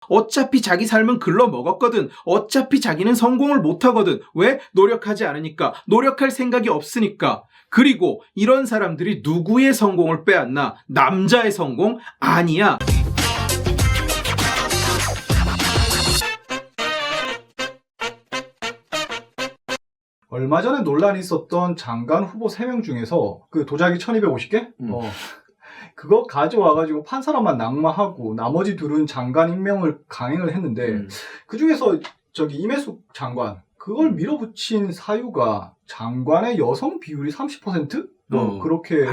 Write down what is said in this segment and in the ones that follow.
어차피 자기 삶은 글러먹었거든. 어차피 자기는 성공을 못하거든. 왜? 노력하지 않으니까. 노력할 생각이 없으니까. 그리고 이런 사람들이 누구의 성공을 빼앗나? 남자의 성공? 아니야. 얼마 전에 논란이 있었던 장관 후보 3명 중에서 그 도자기 1250개? 그거 가져와가지고 판 사람만 낙마하고 나머지 둘은 장관 임명을 강행을 했는데 그 중에서 저기 임혜숙 장관 그걸 밀어붙인 사유가 장관의 여성 비율이 30%? 그렇게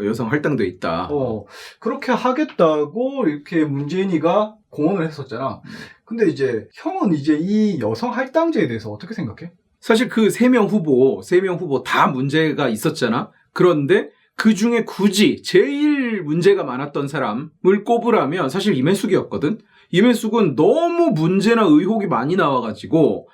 여성 할당돼 있다. 그렇게 하겠다고 이렇게 문재인이가 공언을 했었잖아. 근데 이제 형은 이제 이 여성 할당제에 대해서 어떻게 생각해? 사실 그 3명 후보 다 문제가 있었잖아. 그런데 그 중에 굳이 제일 문제가 많았던 사람을 꼽으라면 사실 임혜숙이었거든. 임혜숙은 너무 문제나 의혹이 많이 나와가지고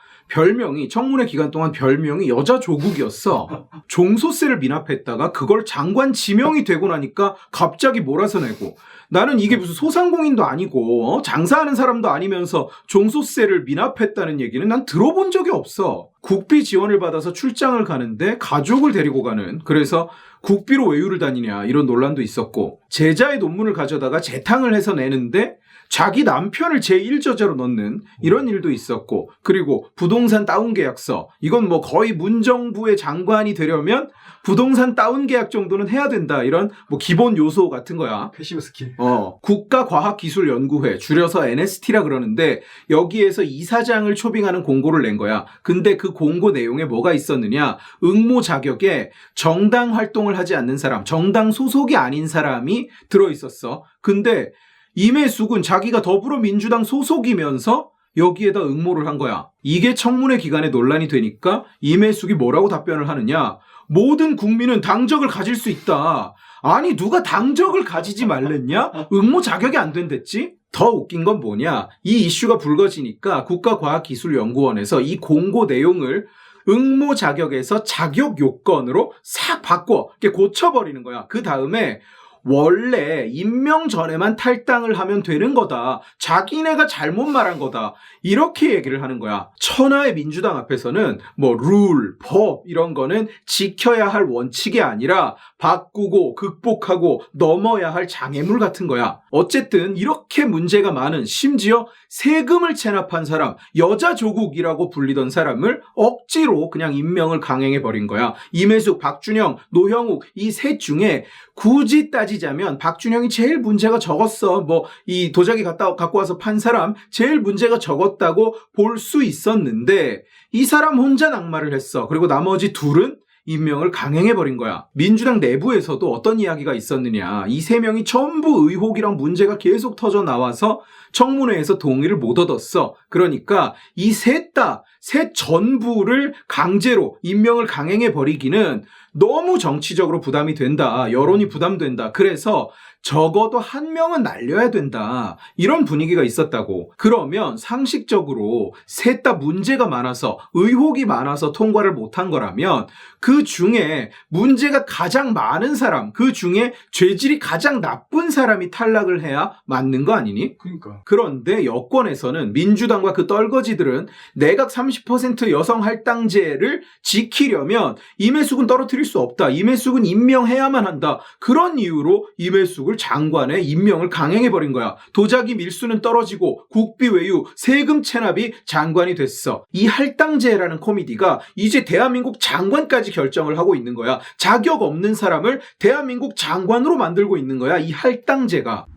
청문회 기간 동안 별명이 여자 조국이었어. 종소세를 미납했다가 그걸 장관 지명이 되고 나니까 갑자기 몰아서 내고 나는 이게 무슨 소상공인도 아니고 장사하는 사람도 아니면서 종소세를 미납했다는 얘기는 난 들어본 적이 없어. 국비 지원을 받아서 출장을 가는데 가족을 데리고 가는, 그래서 국비로 외유를 다니냐 이런 논란도 있었고, 제자의 논문을 가져다가 재탕을 해서 내는데 자기 남편을 제1저자로 넣는 이런 일도 있었고, 그리고 부동산 다운 계약서, 이건 뭐 거의 문정부의 장관이 되려면 부동산 다운 계약 정도는 해야 된다, 이런 뭐 기본 요소 같은 거야. 패시브 스킬. 국가과학기술연구회, 줄여서 NST라 그러는데 여기에서 이사장을 초빙하는 공고를 낸 거야. 근데 그 공고 내용에 뭐가 있었느냐? 응모 자격에 정당 활동을 하지 않는 사람, 정당 소속이 아닌 사람이 들어있었어. 근데 임혜숙은 자기가 더불어민주당 소속이면서 여기에다 응모를 한 거야. 이게 청문회 기간에 논란이 되니까 임혜숙이 뭐라고 답변을 하느냐? 모든 국민은 당적을 가질 수 있다. 아니 누가 당적을 가지지 말랬냐? 응모 자격이 안 된댔지? 더 웃긴 건 뭐냐? 이 이슈가 불거지니까 국가과학기술연구원에서 이 공고 내용을 응모 자격에서 자격 요건으로 싹 바꿔 고쳐버리는 거야. 그 다음에 원래 임명 전에만 탈당을 하면 되는 거다. 자기네가 잘못 말한 거다. 이렇게 얘기를 하는 거야. 천하의 민주당 앞에서는 뭐 룰, 법 이런 거는 지켜야 할 원칙이 아니라 바꾸고 극복하고 넘어야 할 장애물 같은 거야. 어쨌든 이렇게 문제가 많은, 심지어 세금을 체납한 사람, 여자 조국이라고 불리던 사람을 억지로 그냥 임명을 강행해버린 거야. 임혜숙, 박준영, 노형욱 이 셋 중에 굳이 따지자면 박준영이 제일 문제가 적었어. 뭐 이 도자기 갖고 와서 판 사람 제일 문제가 적었다고 볼 수 있었는데 이 사람 혼자 낙마를 했어. 그리고 나머지 둘은 임명을 강행해버린 거야. 민주당 내부에서도 어떤 이야기가 있었느냐. 이 3명이 전부 의혹이랑 문제가 계속 터져 나와서 청문회에서 동의를 못 얻었어. 그러니까 이 셋 전부를 강제로 임명을 강행해버리기는 너무 정치적으로 부담이 된다. 여론이 부담된다. 그래서 적어도 한 명은 날려야 된다. 이런 분위기가 있었다고. 그러면 상식적으로 셋 다 문제가 많아서, 의혹이 많아서 통과를 못한 거라면 그 중에 문제가 가장 많은 사람, 그 중에 죄질이 가장 나쁜 사람이 탈락을 해야 맞는 거 아니니? 그러니까. 그런데 여권에서는 민주당과 그 떨거지들은 내각 30% 여성 할당제를 지키려면 임혜숙은 떨어뜨릴 수 없다. 임혜숙은 임명해야만 한다. 그런 이유로 임혜숙을 장관의 임명을 강행해버린 거야. 도자기 밀수는 떨어지고 국비 외유, 세금 체납이 장관이 됐어. 이 할당제라는 코미디가 이제 대한민국 장관까지 결정을 하고 있는 거야. 자격 없는 사람을 대한민국 장관으로 만들고 있는 거야. 이 할당제가.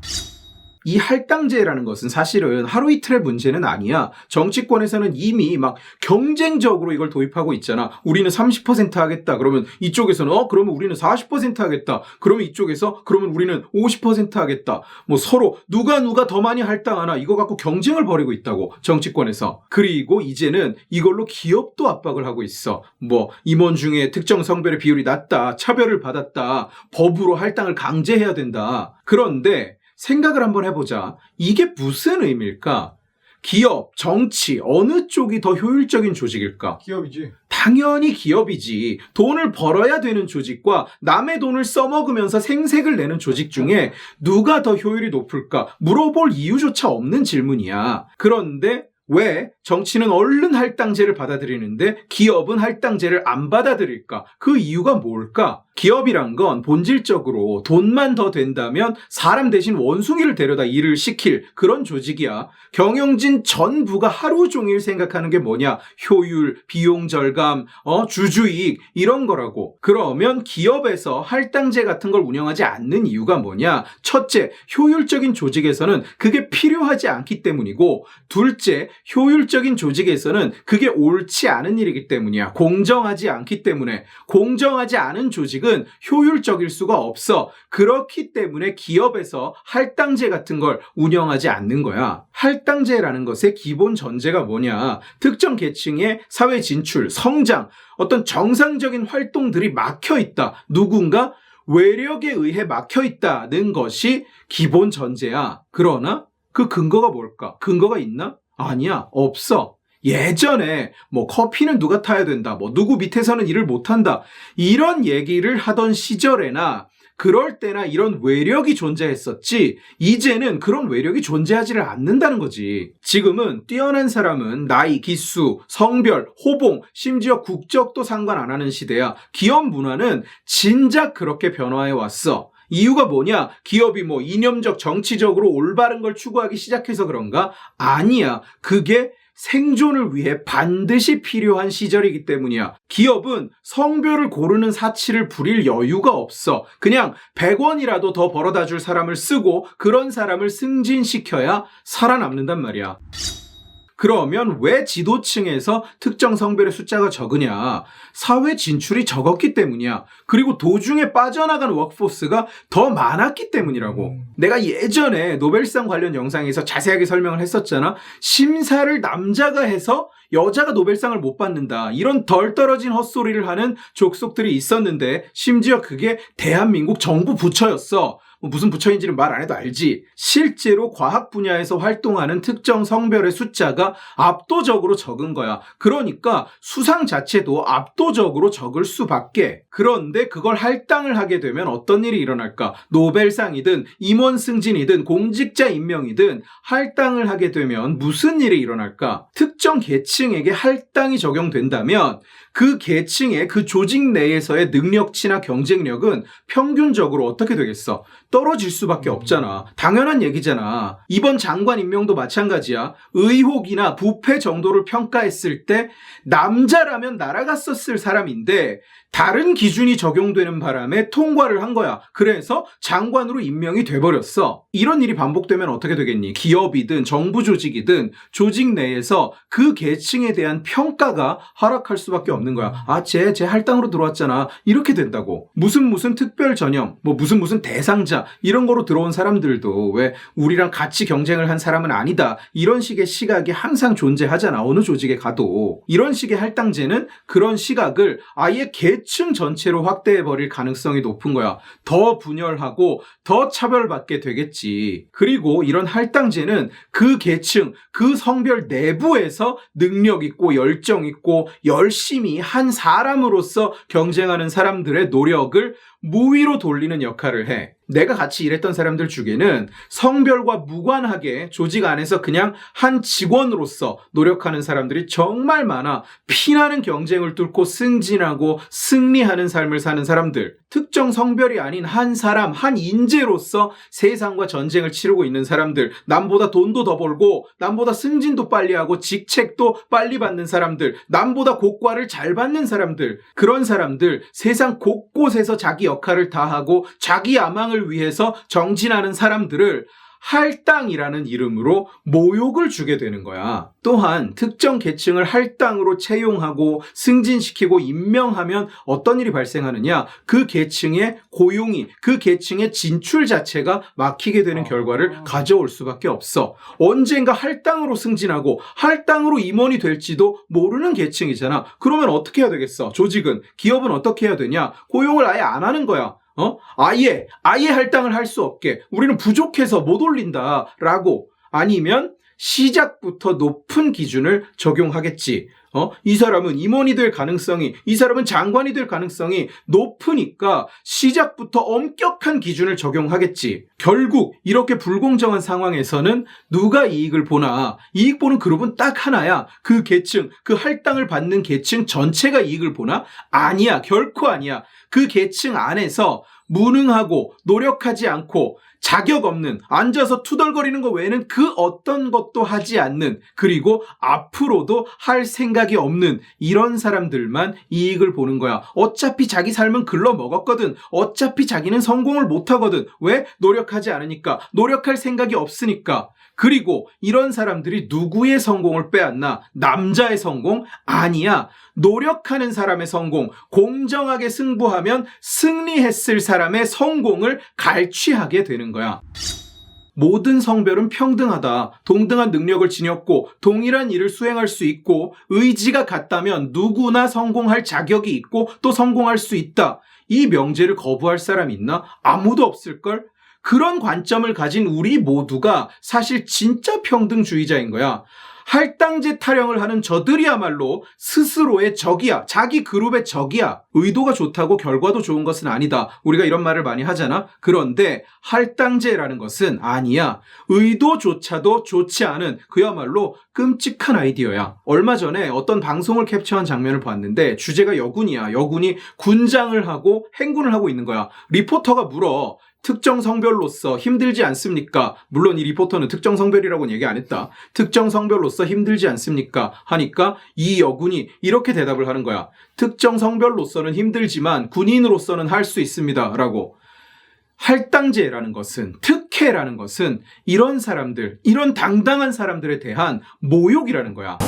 이 할당제라는 것은 사실은 하루 이틀의 문제는 아니야. 정치권에서는 이미 막 경쟁적으로 이걸 도입하고 있잖아. 우리는 30% 하겠다. 그러면 이쪽에서는 그러면 우리는 40% 하겠다. 그러면 이쪽에서 그러면 우리는 50% 하겠다. 뭐 서로 누가 더 많이 할당하나 이거 갖고 경쟁을 벌이고 있다고, 정치권에서. 그리고 이제는 이걸로 기업도 압박을 하고 있어. 뭐 임원 중에 특정 성별의 비율이 낮다, 차별을 받았다, 법으로 할당을 강제해야 된다. 그런데 생각을 한번 해보자. 이게 무슨 의미일까? 기업, 정치, 어느 쪽이 더 효율적인 조직일까? 기업이지. 당연히 기업이지. 돈을 벌어야 되는 조직과 남의 돈을 써먹으면서 생색을 내는 조직 중에 누가 더 효율이 높을까 물어볼 이유조차 없는 질문이야. 그런데 왜 정치는 얼른 할당제를 받아들이는데 기업은 할당제를 안 받아들일까? 그 이유가 뭘까? 기업이란 건 본질적으로 돈만 더 된다면 사람 대신 원숭이를 데려다 일을 시킬 그런 조직이야. 경영진 전부가 하루 종일 생각하는 게 뭐냐? 효율, 비용 절감, 주주이익 이런 거라고. 그러면 기업에서 할당제 같은 걸 운영하지 않는 이유가 뭐냐? 첫째, 효율적인 조직에서는 그게 필요하지 않기 때문이고, 둘째, 효율적인 조직에서는 그게 옳지 않은 일이기 때문이야. 공정하지 않기 때문에. 공정하지 않은 조직은 효율적일 수가 없어. 그렇기 때문에 기업에서 할당제 같은 걸 운영하지 않는 거야. 할당제라는 것의 기본 전제가 뭐냐? 특정 계층의 사회 진출, 성장, 어떤 정상적인 활동들이 막혀 있다. 누군가 외력에 의해 막혀 있다는 것이 기본 전제야. 그러나 그 근거가 뭘까? 근거가 있나? 아니야, 없어. 예전에 커피는 누가 타야 된다, 누구 밑에서는 일을 못한다 이런 얘기를 하던 시절에나 그럴 때나 이런 외력이 존재했었지, 이제는 그런 외력이 존재하지를 않는다는 거지. 지금은 뛰어난 사람은 나이, 기수, 성별, 호봉, 심지어 국적도 상관 안 하는 시대야. 기업 문화는 진작 그렇게 변화해 왔어. 이유가 뭐냐? 기업이 이념적, 정치적으로 올바른 걸 추구하기 시작해서 그런가? 아니야. 그게 생존을 위해 반드시 필요한 시절이기 때문이야. 기업은 성별을 고르는 사치를 부릴 여유가 없어. 그냥 100원이라도 더 벌어다 줄 사람을 쓰고 그런 사람을 승진시켜야 살아남는단 말이야. 그러면 왜 지도층에서 특정 성별의 숫자가 적으냐? 사회 진출이 적었기 때문이야. 그리고 도중에 빠져나간 워크포스가 더 많았기 때문이라고. 내가 예전에 노벨상 관련 영상에서 자세하게 설명을 했었잖아. 심사를 남자가 해서 여자가 노벨상을 못 받는다. 이런 덜 떨어진 헛소리를 하는 족속들이 있었는데 심지어 그게 대한민국 정부 부처였어. 무슨 부처인지는 말 안 해도 알지. 실제로 과학 분야에서 활동하는 특정 성별의 숫자가 압도적으로 적은 거야. 그러니까 수상 자체도 압도적으로 적을 수밖에. 그런데 그걸 할당을 하게 되면 어떤 일이 일어날까? 노벨상이든 임원 승진이든 공직자 임명이든 할당을 하게 되면 무슨 일이 일어날까? 특정 계층에게 할당이 적용된다면 그 계층의 그 조직 내에서의 능력치나 경쟁력은 평균적으로 어떻게 되겠어? 떨어질 수밖에 없잖아. 당연한 얘기잖아. 이번 장관 임명도 마찬가지야. 의혹이나 부패 정도를 평가했을 때 남자라면 날아갔었을 사람인데 다른 기준이 적용되는 바람에 통과를 한 거야. 그래서 장관으로 임명이 돼버렸어. 이런 일이 반복되면 어떻게 되겠니? 기업이든 정부 조직이든 조직 내에서 그 계층에 대한 평가가 하락할 수밖에 없는 거야. 쟤 할당으로 들어왔잖아. 이렇게 된다고. 무슨 특별 전형, 무슨 대상자 이런 거로 들어온 사람들도 왜 우리랑 같이 경쟁을 한 사람은 아니다. 이런 식의 시각이 항상 존재하잖아. 어느 조직에 가도. 이런 식의 할당제는 그런 시각을 아예 계층 전체로 확대해버릴 가능성이 높은 거야. 더 분열하고 더 차별받게 되겠지. 그리고 이런 할당제는 그 계층, 그 성별 내부에서 능력 있고 열정 있고 열심히 한 사람으로서 경쟁하는 사람들의 노력을 무위로 돌리는 역할을 해. 내가 같이 일했던 사람들 중에는 성별과 무관하게 조직 안에서 그냥 한 직원으로서 노력하는 사람들이 정말 많아. 피나는 경쟁을 뚫고 승진하고 승리하는 삶을 사는 사람들. 특정 성별이 아닌 한 사람, 한 인재로서 세상과 전쟁을 치르고 있는 사람들. 남보다 돈도 더 벌고 남보다 승진도 빨리 하고 직책도 빨리 받는 사람들. 남보다 고과를 잘 받는 사람들. 그런 사람들, 세상 곳곳에서 자기 역할을 다하고 자기 야망을 위해서 정진하는 사람들을 할당이라는 이름으로 모욕을 주게 되는 거야. 또한 특정 계층을 할당으로 채용하고 승진시키고 임명하면 어떤 일이 발생하느냐? 그 계층의 고용이, 그 계층의 진출 자체가 막히게 되는 결과를 가져올 수밖에 없어. 언젠가 할당으로 승진하고 할당으로 임원이 될지도 모르는 계층이잖아. 그러면 어떻게 해야 되겠어? 조직은, 기업은 어떻게 해야 되냐? 고용을 아예 안 하는 거야. 아예 할당을 할 수 없게 우리는 부족해서 못 올린다라고. 아니면 시작부터 높은 기준을 적용하겠지. 이 사람은 임원이 될 가능성이, 이 사람은 장관이 될 가능성이 높으니까 시작부터 엄격한 기준을 적용하겠지. 결국 이렇게 불공정한 상황에서는 누가 이익을 보나? 이익 보는 그룹은 딱 하나야. 그 계층, 그 할당을 받는 계층 전체가 이익을 보나? 아니야. 결코 아니야. 그 계층 안에서 무능하고 노력하지 않고 자격 없는, 앉아서 투덜거리는 거 외에는 그 어떤 것도 하지 않는, 그리고 앞으로도 할 생각이 없는 이런 사람들만 이익을 보는 거야. 어차피 자기 삶은 글러 먹었거든. 어차피 자기는 성공을 못 하거든. 왜? 노력하지 않으니까. 노력할 생각이 없으니까. 그리고 이런 사람들이 누구의 성공을 빼앗나? 남자의 성공? 아니야. 노력하는 사람의 성공, 공정하게 승부하면 승리했을 사람의 성공을 갈취하게 되는 거야. 모든 성별은 평등하다. 동등한 능력을 지녔고 동일한 일을 수행할 수 있고 의지가 같다면 누구나 성공할 자격이 있고 또 성공할 수 있다. 이 명제를 거부할 사람 있나? 아무도 없을걸? 그런 관점을 가진 우리 모두가 사실 진짜 평등주의자인 거야. 할당제 타령을 하는 저들이야말로 스스로의 적이야. 자기 그룹의 적이야. 의도가 좋다고 결과도 좋은 것은 아니다. 우리가 이런 말을 많이 하잖아. 그런데 할당제라는 것은 아니야. 의도조차도 좋지 않은 그야말로 끔찍한 아이디어야. 얼마 전에 어떤 방송을 캡처한 장면을 봤는데 주제가 여군이야. 여군이 군장을 하고 행군을 하고 있는 거야. 리포터가 물어. 특정 성별로서 힘들지 않습니까? 물론 이 리포터는 특정 성별이라고는 얘기 안 했다. 특정 성별로서 힘들지 않습니까? 하니까 이 여군이 이렇게 대답을 하는 거야. 특정 성별로서는 힘들지만 군인으로서는 할 수 있습니다. 라고. 할당제라는 것은, 특혜라는 것은 이런 사람들, 이런 당당한 사람들에 대한 모욕이라는 거야.